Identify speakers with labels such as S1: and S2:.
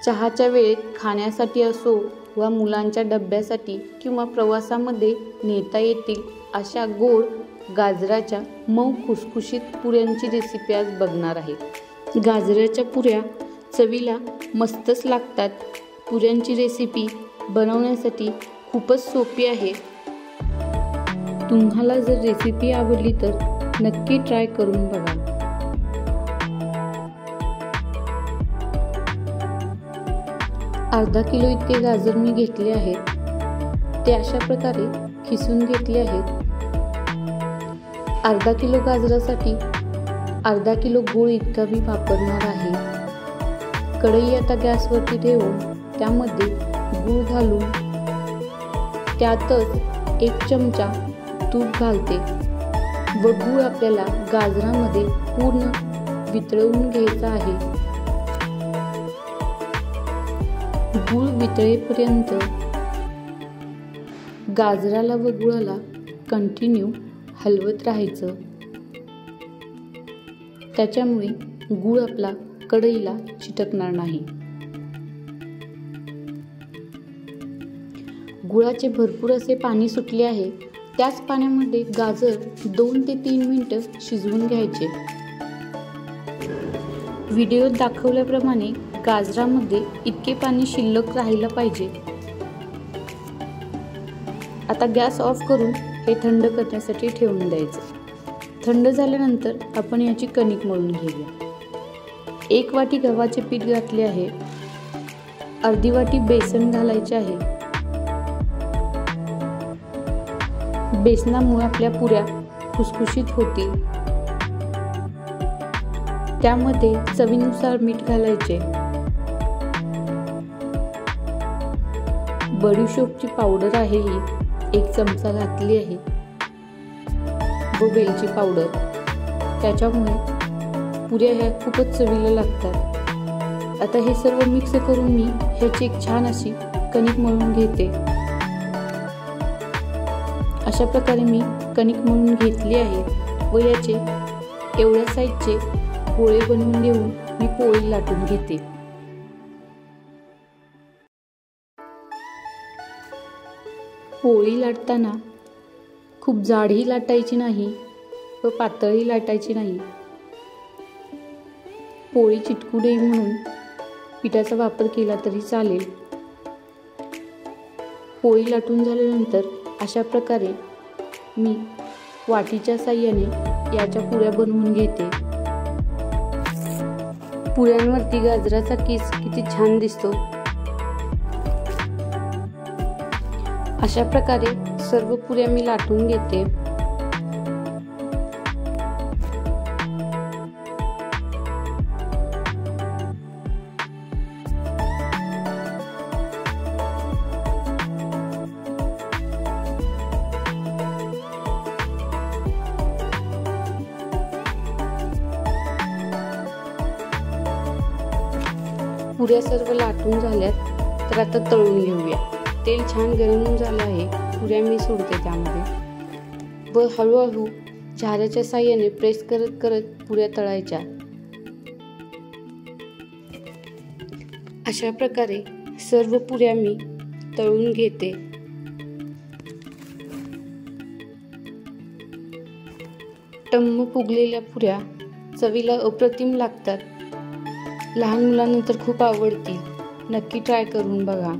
S1: चहाच्या वेळेत खाण्यासाठी असो वा मुलांच्या डब्यासाठी किंवा प्रवासामध्ये नेता येतील अशा गोड गाजराच्या मऊ खुसखुशीत पुऱ्यांची रेसिपी आज बघणार आहे। गाजराच्या पुऱ्या चवीला मस्तच लागतात। पुऱ्यांची रेसिपी बनवण्यासाठी खूपच सोपी आहे। तुम्हाला जर रेसिपी आवडली तर नक्की ट्राय करून बघा। अर्धा किलो इतके गाजर मी घेतले आहेत। ते अशा प्रकारे खिसून घेतले आहेत। अर्धा किलो गाजरासाठी अर्धा किलो गूळ इतका मी वापरणार आहे। कढई आता गॅसवरती ठेवून त्यामध्ये गूळ घालून त्यातच 1 चमचा तूप घालते व गूळ आपल्याला गाजरामध्ये पूर्ण वितळवून घ्यायचा आहे। गूळ वितळेपर्यंत गाजराला व गुळाला कंटिन्यू हलवत राहायचं। त्याच्यामुळे गूळ आपला कढईला चिटकणार नाही। गुळाचे भरपूर असे पाणी सुटले आहे। त्याच पाण्यामध्ये गाजर 2 ते 3 मिनिटं शिजवून घ्यायचे। व्हिडिओत दाखवल्याप्रमाणे गाजरामध्ये इतके पाणी शिल्लक राहिलं पाहिजे। आता गॅस ऑफ करून हे थंड करण्यासाठी ठेवून द्यायचं। थंड झाल्यानंतर आपण याची कणिक मळून घेऊया। 1 वाटी गव्हाचे पीठ घातले आहे। अर्धी वाटी बेसन घालायचे आहे। बेसनामुळे आपल्या पुऱ्या खुसखुशीत होतील। त्यामध्ये चवीनुसार मीठ घालायचे। बडीशोपची पावडर आहे ही 1 चमचा घातली आहे व वेलची पावडर। त्याच्यामुळे पुऱ्या ह्या खूपच चवीला लागतात। आता हे सर्व मिक्स करून मी ह्याची एक छान अशी कणिक मळून घेते। अशा प्रकारे मी कणिक मळून घेतली आहे व याचे एवढ्या साईजचे गोळे बनवून घेऊन मी पोळी लाटून घेते। पोळी लाटताना खूप जाडही लाटायची नाही व पातळही लाटायची नाही। पोळी चिटकू नये म्हणून पिठाचा वापर केला तरी चालेल। पोळी लाटून झाल्यानंतर अशा प्रकारे मी वाटीच्या साहाय्याने याच्या पुऱ्या बनवून घेते। पुऱ्यांवरती गाजराचा किस किती छान दिसतो। अशा प्रकारे सर्व पुऱ्या मी लाटून घेते। पुऱ्या सर्व लाटून झाल्यात तर आता तळून घेऊया। तेल छान गरम झालं आहे। पुऱ्या मी सोडते त्यामध्ये व हळूहळू झाऱ्याच्या साहाय्याने प्रेस करत करत पुऱ्या तळायच्या। अशा प्रकारे सर्व पुऱ्या मी तळून घेते। टम्म फुगलेल्या पुऱ्या चवीला अप्रतिम लागतात। लहान मुलांना तर खूप आवडतील। नक्की ट्राय करून बघा।